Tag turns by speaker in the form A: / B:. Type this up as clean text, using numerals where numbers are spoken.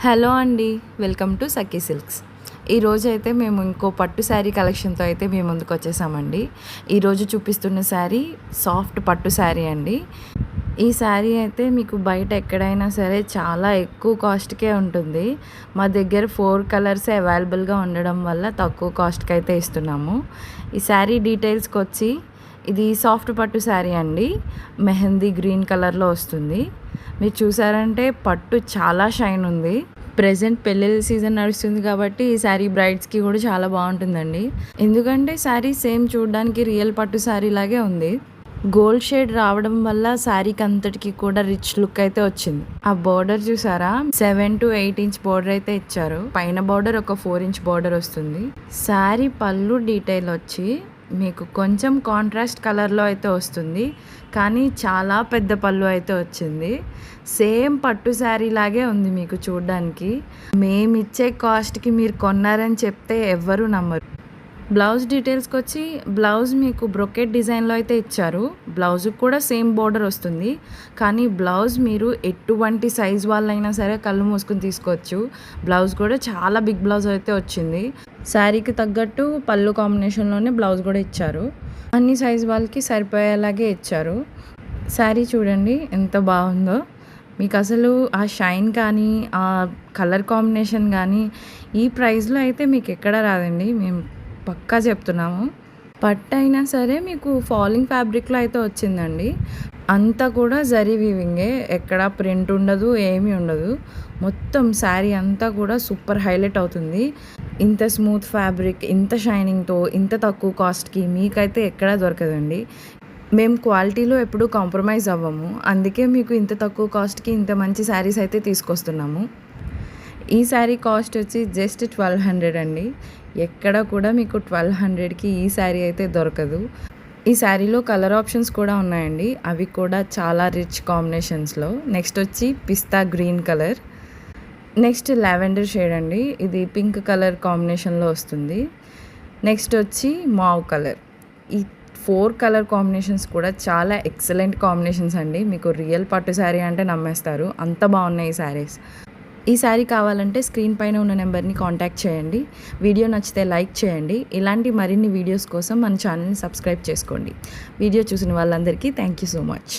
A: Hello అండి, welcome to Sakhi silks. ఈరోజైతే మేము ఇంకో పట్టు శారీ కలెక్షన్తో అయితే మేము ముందుకు వచ్చేసామండి. ఈరోజు చూపిస్తున్న శారీ సాఫ్ట్ పట్టు శారీ అండి. ఈ శారీ అయితే మీకు బయట ఎక్కడైనా సరే చాలా ఎక్కువ కాస్ట్కే ఉంటుంది. మా దగ్గర 4 కలర్స్ అవైలబుల్గా ఉండడం వల్ల తక్కువ కాస్ట్కి అయితే ఇస్తున్నాము. ఈ శారీ డీటెయిల్స్కి వచ్చి ఇది సాఫ్ట్ పట్టు శారీ అండి. మెహందీ గ్రీన్ కలర్లో వస్తుంది. మీరు చూసారంటే పట్టు చాలా షైన్ ఉంది. ప్రెజెంట్ పెళ్ళిళ్ళ సీజన్ నడుస్తుంది కాబట్టి ఈ శారీ బ్రైడ్స్కి కూడా చాలా బాగుంటుందండి. ఎందుకంటే శారీ సేమ్ చూడడానికి రియల్ పట్టు శారీ లాగే ఉంది. గోల్డ్ షేడ్ రావడం వల్ల శారీకి అంతటికి కూడా రిచ్ లుక్ అయితే వచ్చింది. ఆ బోర్డర్ చూసారా, 7 to 8 ఇంచ్ బోర్డర్ అయితే ఇచ్చారు. పైన బోర్డర్ ఒక 4 ఇంచ్ బోర్డర్ వస్తుంది. శారీ పళ్ళు డీటెయిల్ వచ్చి మీకు కొంచెం కాంట్రాస్ట్ కలర్లో అయితే వస్తుంది, కానీ చాలా పెద్ద పళ్ళు అయితే వచ్చింది. సేమ్ పట్టు శారీ లాగే ఉంది మీకు చూడడానికి. మేమిచ్చే కాస్ట్కి మీరు కొన్నారని చెప్తే ఎవ్వరూ నమ్మరు. బ్లౌజ్ డీటెయిల్స్కి వచ్చి బ్లౌజ్ మీకు బ్రొకెట్ డిజైన్లో అయితే ఇచ్చారు. బ్లౌజ్కి కూడా సేమ్ బోర్డర్ వస్తుంది, కానీ బ్లౌజ్ మీరు ఎటువంటి సైజ్ వాళ్ళైనా సరే కళ్ళు మూసుకుని తీసుకోవచ్చు. బ్లౌజ్ కూడా చాలా బిగ్ బ్లౌజ్ అయితే వచ్చింది. శారీకి తగ్గట్టు పళ్ళు కాంబినేషన్లోనే బ్లౌజ్ కూడా ఇచ్చారు. అన్ని సైజ్ వాళ్ళకి సరిపోయేలాగే ఇచ్చారు. శారీ చూడండి ఎంత బాగుందో. మీకు అసలు ఆ షైన్ కానీ ఆ కలర్ కాంబినేషన్ కానీ ఈ ప్రైస్లో అయితే మీకు ఎక్కడ రాదండి. మేము పక్కా చెప్తున్నాము. పట్టు అయినా సరే మీకు ఫాలింగ్ ఫ్యాబ్రిక్లో అయితే వచ్చిందండి. అంతా కూడా జరీ వీవింగే, ఎక్కడ ప్రింట్ ఉండదు, ఏమీ ఉండదు. మొత్తం శారీ అంతా కూడా సూపర్ హైలైట్ అవుతుంది. ఇంత స్మూత్ ఫ్యాబ్రిక్, ఇంత షైనింగ్తో, ఇంత తక్కువ కాస్ట్కి మీకైతే ఎక్కడా దొరకదండి. మేము క్వాలిటీలో ఎప్పుడూ కాంప్రమైజ్ అవ్వము. అందుకే మీకు ఇంత తక్కువ కాస్ట్కి ఇంత మంచి శారీస్ అయితే తీసుకొస్తున్నాము. ఈ శారీ కాస్ట్ వచ్చి జస్ట్ 1200 అండి. ఎక్కడ కూడా మీకు 1200కి ఈ శారీ అయితే దొరకదు. ఈ శారీలో కలర్ ఆప్షన్స్ కూడా ఉన్నాయండి. అవి కూడా చాలా రిచ్ కాంబినేషన్స్లో. నెక్స్ట్ వచ్చి పిస్తా green colour, next lavender shade అండి. ఇది పింక్ కలర్ కాంబినేషన్లో వస్తుంది. నెక్స్ట్ వచ్చి మావ్ కలర్. ఈ 4 కలర్ కాంబినేషన్స్ కూడా చాలా ఎక్సలెంట్ కాంబినేషన్స్ అండి. మీకు రియల్ పట్టు శారీ అంటే నమ్మేస్తారు, అంత బాగున్నాయి ఈ శారీస్. ఈ శారీ కావాలంటే స్క్రీన్ పైన ఉన్న నెంబర్ని కాంటాక్ట్ చేయండి. వీడియో నచ్చితే లైక్ చేయండి. ఇలాంటి మరిన్ని వీడియోస్ కోసం మన ఛానల్ని సబ్స్క్రైబ్ చేసుకోండి. వీడియో చూసిన వాళ్ళందరికీ థ్యాంక్ యూ సో మచ్.